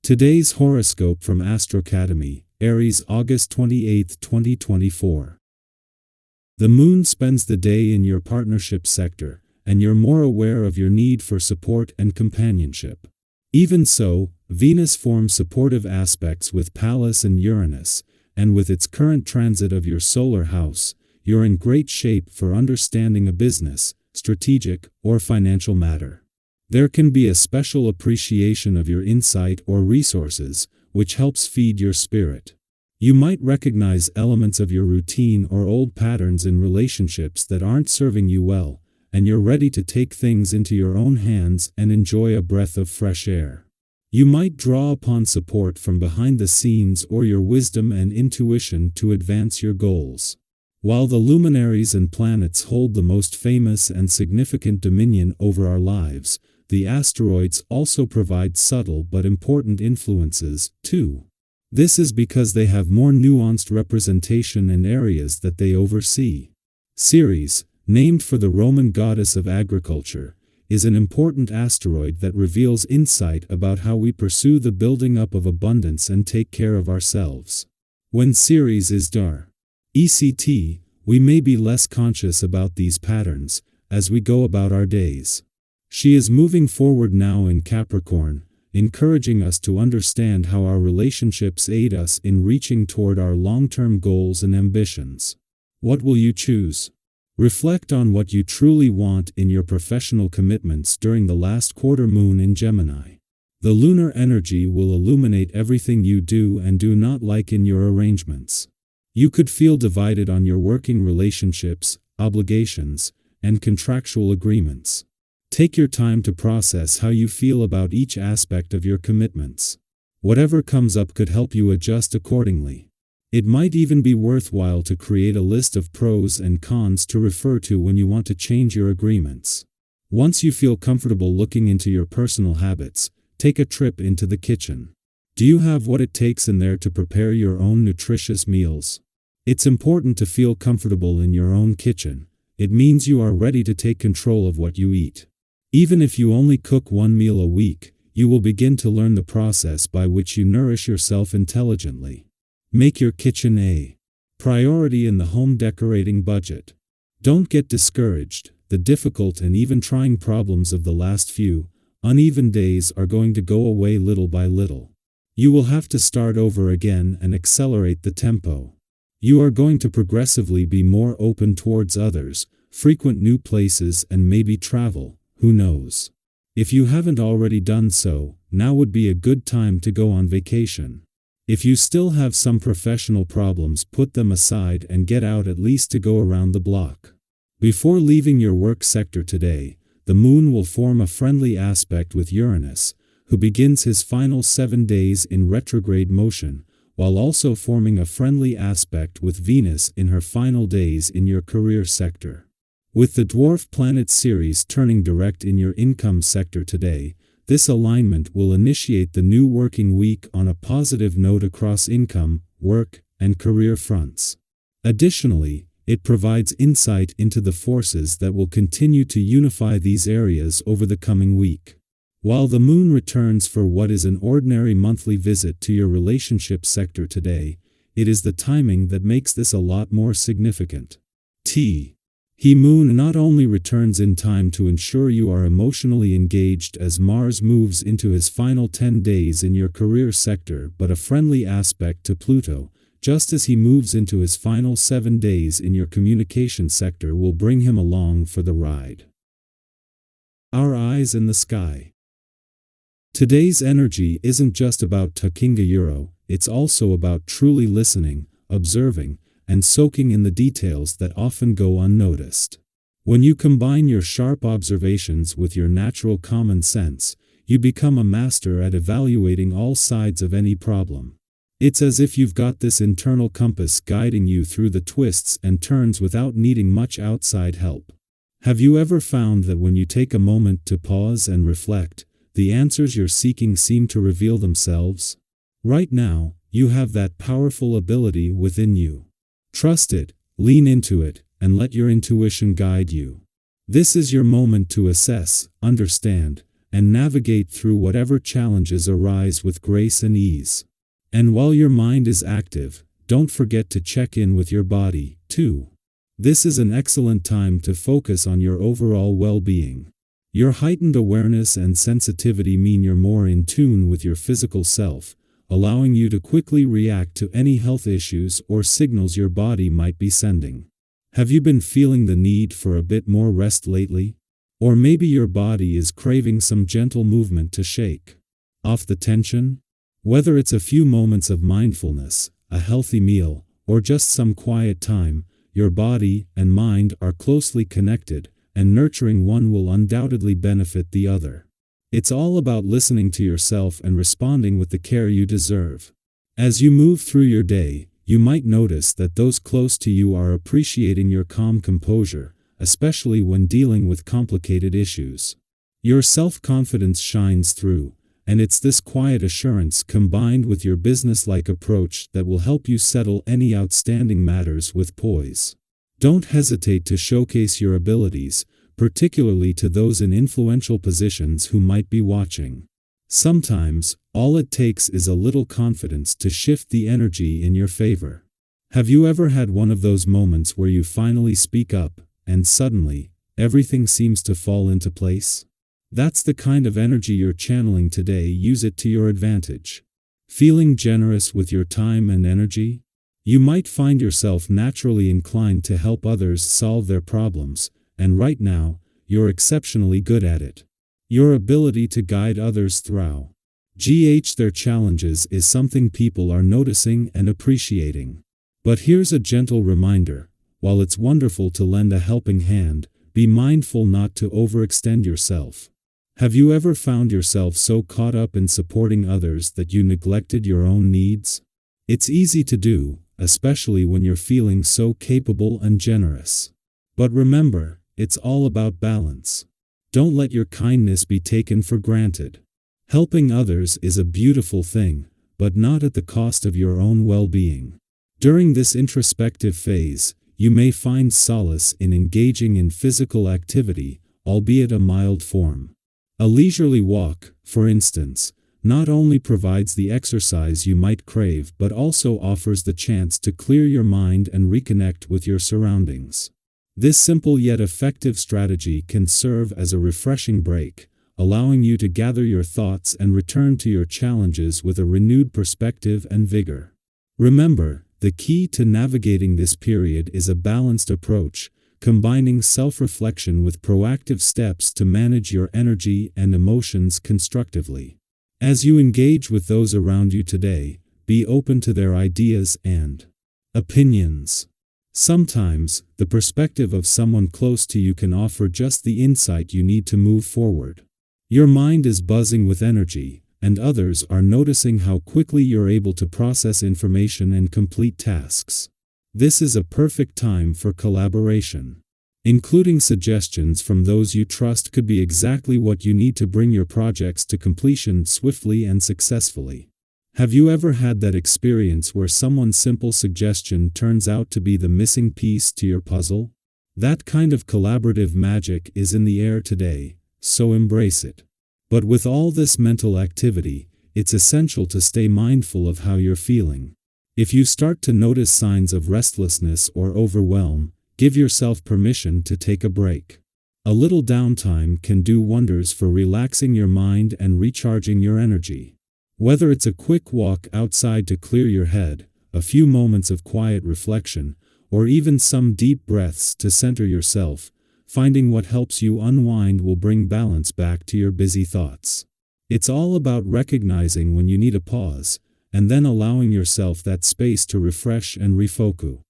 Today's horoscope from Astrocademy, Aries, August 28, 2024. The moon spends the day in your partnership sector, and you're more aware of your need for support and companionship. Even so, Venus forms supportive aspects with Pallas and Uranus, and with its current transit of your solar house, you're in great shape for understanding a business, strategic, or financial matter. There can be a special appreciation of your insight or resources, which helps feed your spirit. You might recognize elements of your routine or old patterns in relationships that aren't serving you well, and you're ready to take things into your own hands and enjoy a breath of fresh air. You might draw upon support from behind the scenes or your wisdom and intuition to advance your goals. While the luminaries and planets hold the most famous and significant dominion over our lives, the asteroids also provide subtle but important influences, too. This is because they have more nuanced representation in areas that they oversee. Ceres, named for the Roman goddess of agriculture, is an important asteroid that reveals insight about how we pursue the building up of abundance and take care of ourselves. When Ceres is dar, ECT, we may be less conscious about these patterns as we go about our days. She is moving forward now in Capricorn, encouraging us to understand how our relationships aid us in reaching toward our long-term goals and ambitions. What will you choose? Reflect on what you truly want in your professional commitments during the last quarter moon in Gemini. The lunar energy will illuminate everything you do and do not like in your arrangements. You could feel divided on your working relationships, obligations, and contractual agreements. Take your time to process how you feel about each aspect of your commitments. Whatever comes up could help you adjust accordingly. It might even be worthwhile to create a list of pros and cons to refer to when you want to change your agreements. Once you feel comfortable looking into your personal habits, take a trip into the kitchen. Do you have what it takes in there to prepare your own nutritious meals? It's important to feel comfortable in your own kitchen. It means you are ready to take control of what you eat. Even if you only cook one meal a week, you will begin to learn the process by which you nourish yourself intelligently. Make your kitchen a priority in the home decorating budget. Don't get discouraged. The difficult and even trying problems of the last few uneven days are going to go away little by little. You will have to start over again and accelerate the tempo. You are going to progressively be more open towards others, frequent new places, and maybe travel. Who knows? If you haven't already done so, now would be a good time to go on vacation. If you still have some professional problems, put them aside and get out at least to go around the block. Before leaving your work sector today, the moon will form a friendly aspect with Uranus, who begins his final 7 days in retrograde motion, while also forming a friendly aspect with Venus in her final days in your career sector. With the dwarf planet Ceres turning direct in your income sector today, this alignment will initiate the new working week on a positive note across income, work, and career fronts. Additionally, it provides insight into the forces that will continue to unify these areas over the coming week. While the moon returns for what is an ordinary monthly visit to your relationship sector today, it is the timing that makes this a lot more significant. He moon not only returns in time to ensure you are emotionally engaged as Mars moves into his final 10 days in your career sector, but a friendly aspect to Pluto, just as he moves into his final 7 days in your communication sector, will bring him along for the ride. Our eyes in the sky. Today's energy isn't just about talking a euro, it's also about truly listening, observing, and soaking in the details that often go unnoticed. When you combine your sharp observations with your natural common sense, you become a master at evaluating all sides of any problem. It's as if you've got this internal compass guiding you through the twists and turns without needing much outside help. Have you ever found that when you take a moment to pause and reflect, the answers you're seeking seem to reveal themselves? Right now, you have that powerful ability within you. Trust it, lean into it, and let your intuition guide you. This is your moment to assess, understand, and navigate through whatever challenges arise with grace and ease. And while your mind is active, don't forget to check in with your body, too. This is an excellent time to focus on your overall well-being. Your heightened awareness and sensitivity mean you're more in tune with your physical self, allowing you to quickly react to any health issues or signals your body might be sending. Have you been feeling the need for a bit more rest lately? Or maybe your body is craving some gentle movement to shake off the tension? Whether it's a few moments of mindfulness, a healthy meal, or just some quiet time, your body and mind are closely connected, and nurturing one will undoubtedly benefit the other. It's all about listening to yourself and responding with the care you deserve. As you move through your day, you might notice that those close to you are appreciating your calm composure, especially when dealing with complicated issues. Your self-confidence shines through, and it's this quiet assurance combined with your business-like approach that will help you settle any outstanding matters with poise. Don't hesitate to showcase your abilities, particularly to those in influential positions who might be watching. Sometimes, all it takes is a little confidence to shift the energy in your favor. Have you ever had one of those moments where you finally speak up, and suddenly, everything seems to fall into place? That's the kind of energy you're channeling today. Use it to your advantage. Feeling generous with your time and energy? You might find yourself naturally inclined to help others solve their problems, and right now, you're exceptionally good at it. Your ability to guide others through their challenges is something people are noticing and appreciating. But here's a gentle reminder: while it's wonderful to lend a helping hand, be mindful not to overextend yourself. Have you ever found yourself so caught up in supporting others that you neglected your own needs? It's easy to do, especially when you're feeling so capable and generous. But remember, it's all about balance. Don't let your kindness be taken for granted. Helping others is a beautiful thing, but not at the cost of your own well-being. During this introspective phase, you may find solace in engaging in physical activity, albeit a mild form. A leisurely walk, for instance, not only provides the exercise you might crave but also offers the chance to clear your mind and reconnect with your surroundings. This simple yet effective strategy can serve as a refreshing break, allowing you to gather your thoughts and return to your challenges with a renewed perspective and vigor. Remember, the key to navigating this period is a balanced approach, combining self-reflection with proactive steps to manage your energy and emotions constructively. As you engage with those around you today, be open to their ideas and opinions. Sometimes, the perspective of someone close to you can offer just the insight you need to move forward. Your mind is buzzing with energy, and others are noticing how quickly you're able to process information and complete tasks. This is a perfect time for collaboration. Including suggestions from those you trust could be exactly what you need to bring your projects to completion swiftly and successfully. Have you ever had that experience where someone's simple suggestion turns out to be the missing piece to your puzzle? That kind of collaborative magic is in the air today, so embrace it. But with all this mental activity, it's essential to stay mindful of how you're feeling. If you start to notice signs of restlessness or overwhelm, give yourself permission to take a break. A little downtime can do wonders for relaxing your mind and recharging your energy. Whether it's a quick walk outside to clear your head, a few moments of quiet reflection, or even some deep breaths to center yourself, finding what helps you unwind will bring balance back to your busy thoughts. It's all about recognizing when you need a pause, and then allowing yourself that space to refresh and refocus.